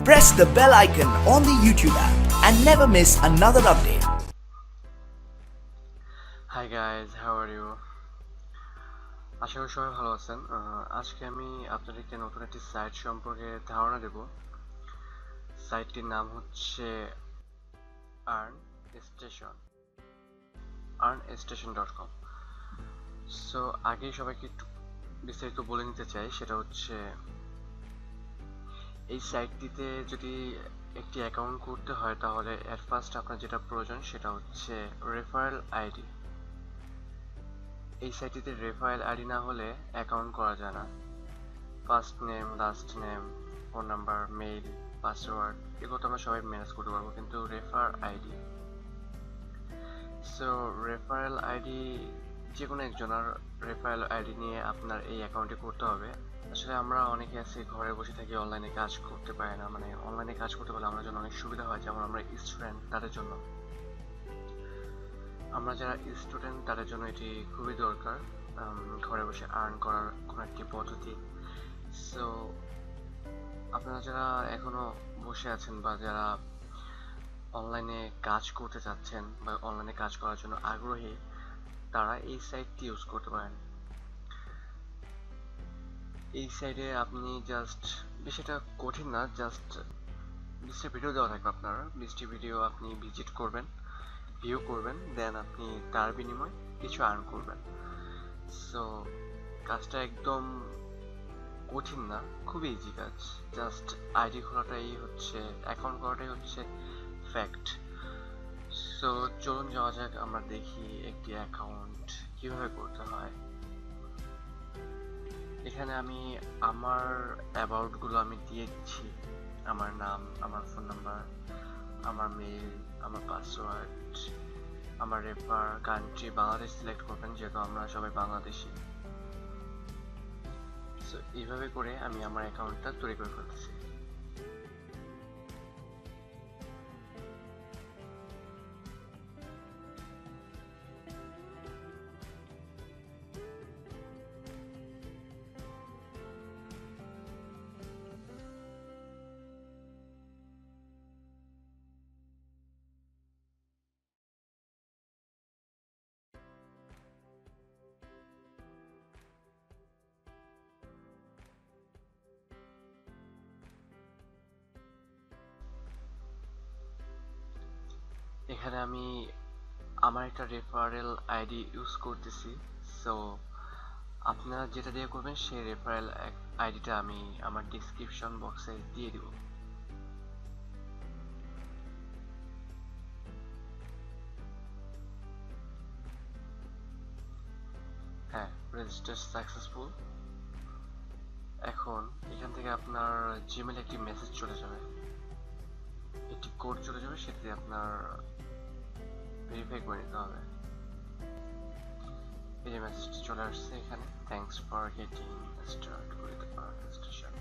press the bell icon on the YouTube app and never miss another update. Hi guys, how are you? আশা করি সবাই ভালো আছেন। আজকে আমি আপনাদেরকে নতুন একটি সাইট সম্পর্কে ধারণা দেব। সাইটটির নাম হচ্ছে earnstation.com। সো আগে সবাইকে একটু বিস্তারিত বলে নিতে চাই, সেটা হচ্ছে এই সাইটটিতে যদি একটি অ্যাকাউন্ট করতে হয় তাহলে এট ফার্স্ট আপনার যেটা প্রয়োজন সেটা হচ্ছে রেফারেল আইডি। এই সাইটটিতে রেফারেল আইডি না হলে অ্যাকাউন্ট করা যায় না। First name, last name, phone number, mail, password এগুলো তো আমরা সবাই ম্যানেজ করতে পারবো, কিন্তু refer ID, so referral ID যে কোনো একজনের রেফারেল আইডি নিয়ে আপনার এই অ্যাকাউন্টে করতে হবে। আসলে আমরা অনেকে আছি ঘরে বসে থাকি, অনলাইনে কাজ করতে পারি না, মানে অনলাইনে কাজ করতে পারলে আমাদের জন্য অনেক সুবিধা হয়। যেমন আমরা স্টুডেন্ট, তাদের জন্য, আমরা যারা স্টুডেন্ট তাদের জন্য এটি খুবই দরকার, ঘরে বসে আর্ন করার কোনো একটি পদ্ধতি। সো আপনারা যারা এখনো বসে আছেন বা যারা অনলাইনে কাজ করতে চাচ্ছেন বা অনলাইনে কাজ করার জন্য আগ্রহী, তারা এই সাইটটি ইউজ করতে পারেন। এই সাইটে আপনি জাস্ট, বিষয়টা কঠিন না, জাস্ট 20টি ভিডিও দেওয়া থাকবে আপনার। 20টি ভিডিও আপনি ভিজিট করবেন, ভিউ করবেন, দেন আপনি তার বিনিময়ে কিছু আর্ন করবেন। সো কাজটা একদম কঠিন না, খুবই ইজি কাজ। জাস্ট আইডি খোলাটাই হচ্ছে, অ্যাকাউন্ট করাটাই হচ্ছে ফ্যাক্ট। সো চলুন যাওয়া যাক, আমরা দেখি একটি অ্যাকাউন্ট কিভাবে করতে হয়। এখানে আমি আমার অ্যাবাউটগুলো আমি দিয়ে দিচ্ছি, আমার নাম, আমার ফোন নাম্বার, আমার মেইল, আমার পাসওয়ার্ড, আমার রেফার কান্ট্রি বাংলাদেশ সিলেক্ট করবেন, যেহেতু আমরা সবাই বাংলাদেশি। সো এইভাবে করে আমি আমার অ্যাকাউন্টটা তৈরি করে ফেলতেছি। এখানে আমি আমার একটা রেফারেল আইডি ইউজ করতেছি। সো আপনারা যেটা দিয়ে করবেন সেই রেফারেল আইডিটা আমি আমার ডিসক্রিপশন বক্সে দিয়ে দিব। হ্যাঁ, রেজিস্টার সাকসেসফুল। এখন এখান থেকে আপনার জিমেলে একটি মেসেজ চলে যাবে, একটি কোড চলে যাবে, সেটাতে আপনার ভেরিফাই করে নিতে হবে। এই যে মেসেজটি চলে আসছে এখানে, thanks for getting start with registration.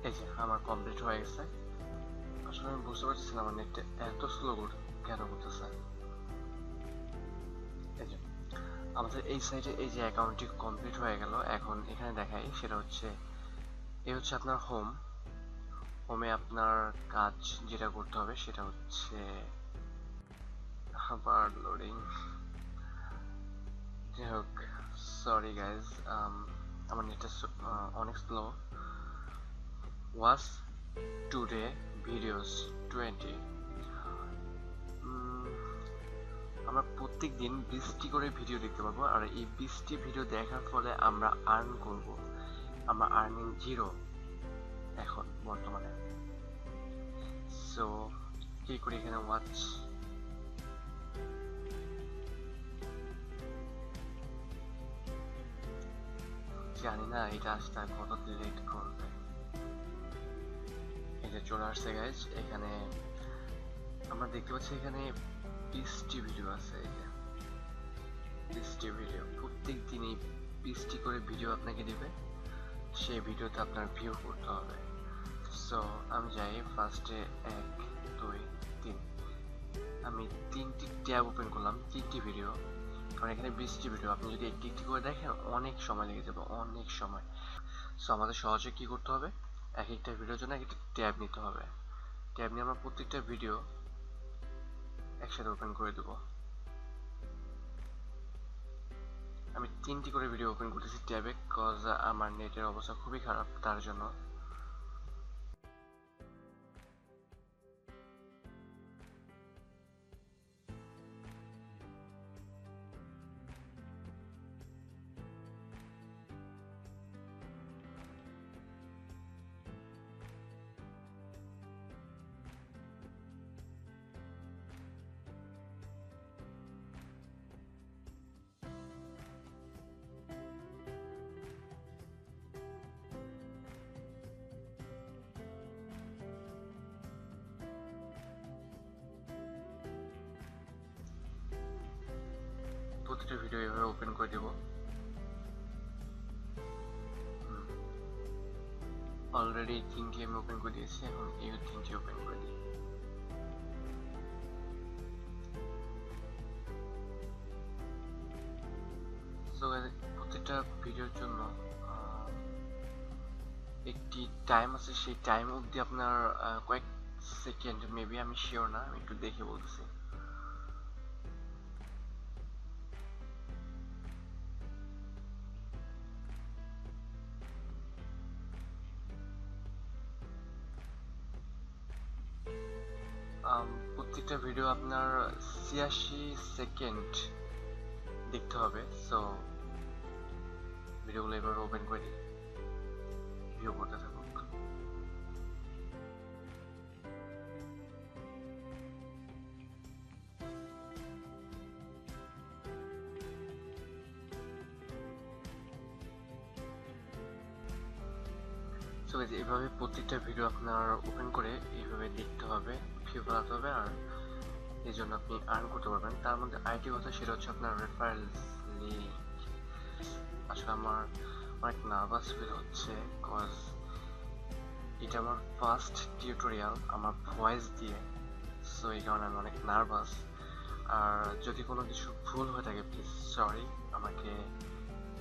এই যে আমার কমপ্লিট হয়ে গেছে। আসলে আমি বুঝতে পারছি না আমার নেটটা এত স্লো কেন করতেছে। এই যে আমাদের এই সাইটে এই যে অ্যাকাউন্টটি কমপ্লিট হয়ে গেল। এখন এখানে দেখাই, সেটা হচ্ছে এই হচ্ছে আপনার হোমে আপনার কাজ যেটা করতে হবে সেটা হচ্ছে, আবার লোডিং, যাই হোক, সরি গাইজ, আমার নেটটা অনেক স্লো। Watch today videos 20। আমরা প্রত্যেক দিন 20টি করে ভিডিও দেখতে পাবো, আর এই 20টি ভিডিও দেখার ফলে আমরা আর্ন করব। আমরা আর্নিং 0 এখন বর্তমানে। সো কি করি, এখানে ওয়াচ, জানি না এটা আসতে কত লেট করবে। এই যে চলে আসছে গাইজ, এখানে আমরা দেখতে পাচ্ছি এখানে 20টি ভিডিও আছে। এই যে 20টি ভিডিও, প্রত্যেক দিনই 20টি করে ভিডিও আপনাকে দিবে, সেই ভিডিওতে আপনার ভিউ করতে হবে। সো আমি যাই ফার্স্টে 1 2 3, আমি 3টি ট্যাব ওপেন করলাম, 3টি ভিডিও। কারণ এখানে 20টি ভিডিও, আপনি যদি একটি একটি করে দেখেন অনেক সময় লেগে যাবে, অনেক সময়। সো আমাদের সহজে কি করতে হবে, এক একটা ভিডিওর জন্য এক একটা ট্যাব নিতে হবে। ট্যাব নিয়ে আমরা প্রত্যেকটা ভিডিও একসাথে ওপেন করে দেবো। আমি 3টি করে ভিডিও ওপেন করতেছি ট্যাবে, কজ আমার নেটের অবস্থা খুবই খারাপ, তার জন্য। প্রতিটা ভিডিও এভাবে ওপেন করে দেব। অলরেডি 3টি আমি ওপেন করে দিয়েছি, এখন এই 3টি ওপেন করে দিই। সো প্রত্যেকটা ভিডিওর জন্য একটি টাইম আছে, সেই টাইম অবধি আপনার কয়েক সেকেন্ড, মেবি আমি শিওর না, আমি একটু দেখে বলতেছি। প্রত্যেকটা ভিডিও আপনার 86 সেকেন্ড দেখতে হবে। সো ভিডিওগুলো এবার ওপেন করে দিই, ভিউ করতে থাকুক। সো এইভাবে প্রত্যেকটা ভিডিও আপনার ওপেন করে এইভাবে দেখতে হবে, ভিউ বানাতে হবে, আর এই জন্য আপনি আর্ন করতে পারবেন। তার মধ্যে আইটি কথা, সেটা হচ্ছে আপনার রেফারেল লিঙ্ক। আসলে আমার অনেক নার্ভাস ফিল হচ্ছে, কজ এটা আমার ফার্স্ট টিউটোরিয়াল আমার ভয়েস দিয়ে। সো এই কারণে আমি অনেক নার্ভাস। আর যদি কোনো কিছু ভুল হয়ে থাকে প্লিজ সরি, আমাকে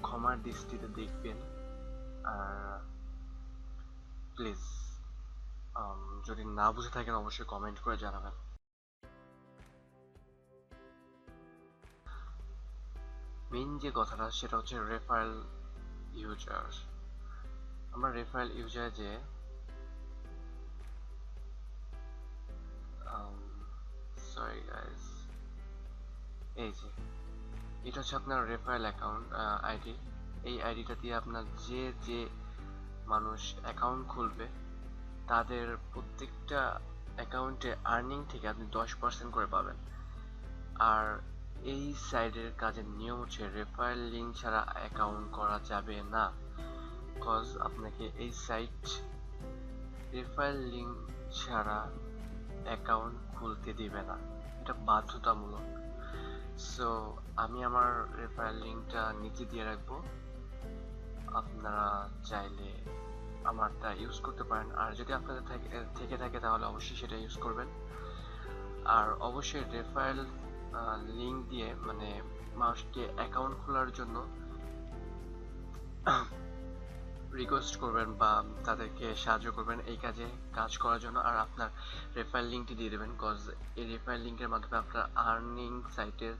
ক্ষমার দৃষ্টিতে দেখবেন। আর প্লিজ যদি না বুঝে থাকেন অবশ্যই কমেন্ট করে জানাবেন। মেইন যে কথাটা সেটা হচ্ছে রেফারেল ইউজার। আমরা রেফারেল ইউজার যে সরি গাইস, এই যে এটা হচ্ছে আপনার রেফারেল অ্যাকাউন্ট আইডি। এই আইডিটা দিয়ে আপনার যে যে মানুষ অ্যাকাউন্ট খুলবে তাদের প্রত্যেকটা অ্যাকাউন্টে আর্নিং থেকে আপনি 10% করে পাবেন। আর এই সাইডের কাজের নিয়ম হচ্ছে রেফারেল লিঙ্ক ছাড়া অ্যাকাউন্ট করা যাবে না, কজ আপনাকে এই সাইট রেফারেল লিঙ্ক ছাড়া অ্যাকাউন্ট খুলতে দিবে না, এটা বাধ্যতামূলক। সো আমি আমার রেফারেল লিঙ্কটা নিচে দিয়ে রাখবো, আপনারা চাইলে আমারটা ইউজ করতে পারেন। আর যদি আপনাদের থেকে থাকে তাহলে অবশ্যই সেটা ইউজ করবেন। আর অবশ্যই রেফারেল লিঙ্ক দিয়ে মানে মানুষকে অ্যাকাউন্ট খোলার জন্য রিকোয়েস্ট করবেন বা তাদেরকে সাহায্য করবেন এই কাজে কাজ করার জন্য। আর আপনার রেফারেল লিঙ্কটি দিয়ে দেবেন, কজ এই রেফারেল লিঙ্কের মাধ্যমে আপনার আর্নিং সাইটের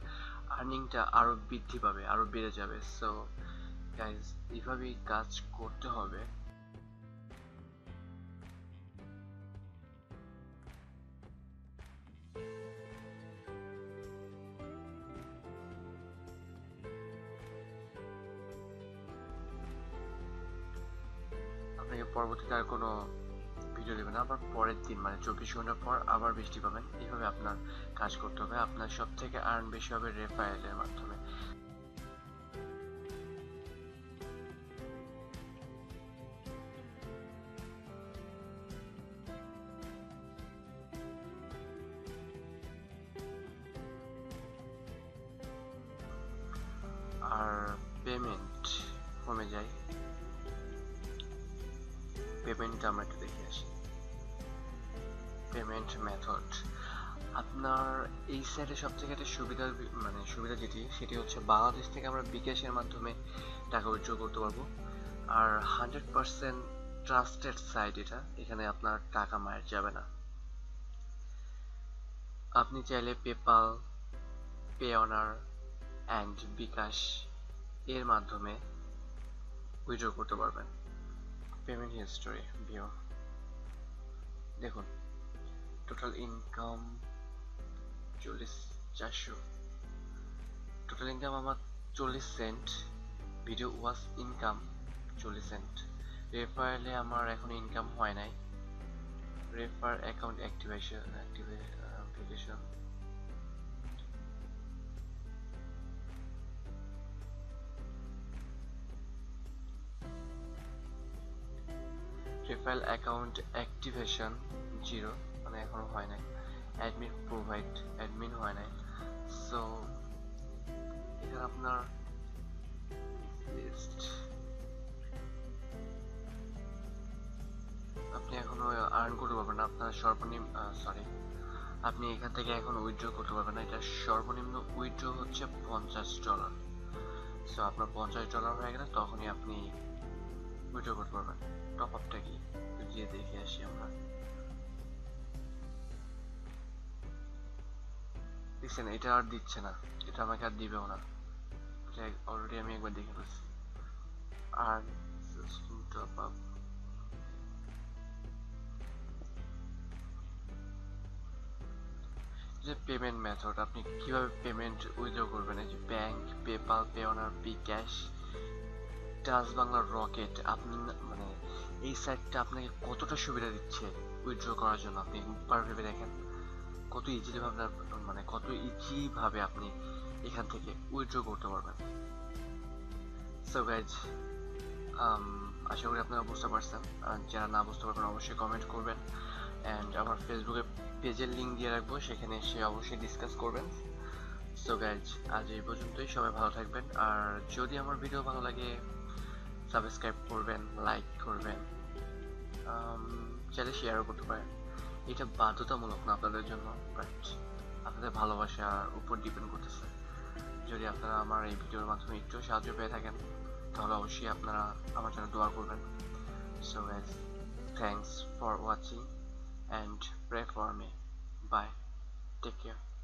আর্নিংটা আরও বৃদ্ধি পাবে, আরও বেড়ে যাবে। সো গাইজ এইভাবেই কাজ করতে হবে। আপনাকে পরবর্তীতে আর কোনো ভিডিও দেবে না, আবার পরের দিন মানে 24 ঘন্টা পর আবার বৃষ্টি পাবেন। এইভাবে আপনার কাজ করতে হবে। আপনার সব থেকে আর্ন বেশি হবে রেফারেলের মাধ্যমে। আর পেমেন্ট কমে যায়, পেমেন্ট আমরা একটু দেখে আসি। পেমেন্ট মেথড আপনার এই সাইডে সবথেকে একটা সুবিধা যেটি সেটি হচ্ছে বাংলাদেশ থেকে আমরা বিকাশের মাধ্যমে টাকা উইথড্র করতে পারবো। আর 100% ট্রাস্টেড সাইট এটা, এখানে আপনার টাকা মায়ের যাবে না। আপনি চাইলে পেপাল, পেঅনার অ্যান্ড বিকাশ এর মাধ্যমে উইথড্র করতে পারবেন। পেমেন্ট হিস্টোরি ভিউ, দেখুন টোটাল ইনকাম 400, টোটাল ইনকাম আমার 40 cent, video watch income 40 cent. রেফারেলে আমার এখন ইনকাম হয় নাই। Refer account activation referral account activation 0, মানে এখনো হয় নাই। অ্যাডমিন হয় নাই। সো এখানে আপনার লিস্ট, আপনি এখনো আর্ন করতে পারবেন না। আপনার সর্বনিম্ন আপনি এখান থেকে এখন উইথড্র করতে পারবেন না। এটা সর্বনিম্ন উইথড্র হচ্ছে $50। সো আপনার $50 হয়ে গেলে তখনই আপনি উইথড্র করতে পারবেন। টপ আপটা কি গিয়ে দেখে আসি আমরা। দেখছেন এটা আর দিচ্ছে না, এটা আমাকে আর দিবেও না। অলরেডি আমি একবার দেখে ফেলছি। আর টপ আপ, যে পেমেন্ট মেথড, আপনি কিভাবে পেমেন্ট উইথড্র করবেন, এই যে ব্যাংক, পেপাল, পেঅনার, বিকাশ, টাচ বাংলা, রকেট। আপনি মানে এই সাইটটা আপনাকে কতটা সুবিধা দিচ্ছে উইথড্র করার জন্য, আপনি একবার ভেবে দেখেন কত ইজিলি আপনি এখান থেকে উইথড্র করতে পারবেন। সো গাইজ, আশা করি আপনারা বুঝতে পারছেন। আর যারা না বুঝতে পারবেন অবশ্যই কমেন্ট করবেন, অ্যান্ড আমার ফেসবুকে পেজের লিঙ্ক দিয়ে রাখবো, সেখানে এসে অবশ্যই ডিসকাস করবেন। সো গাইজ, আজ এই পর্যন্তই। সবাই ভালো থাকবেন। আর যদি আমার ভিডিও ভালো লাগে সাবস্ক্রাইব করবেন, লাইক করবেন, চাইলে শেয়ারও করতে পারেন। এটা বাধ্যতামূলক না আপনাদের জন্য, বাট আপনাদের ভালোবাসার উপর ডিপেন্ড করতেছে। যদি আপনারা আমার এই ভিডিওর মাধ্যমে একটু সাহায্য পেয়ে থাকেন তাহলে অবশ্যই আপনারা আমার জন্য দোয়া করবেন। So guys, thanks for watching and pray for me. Bye. Take care.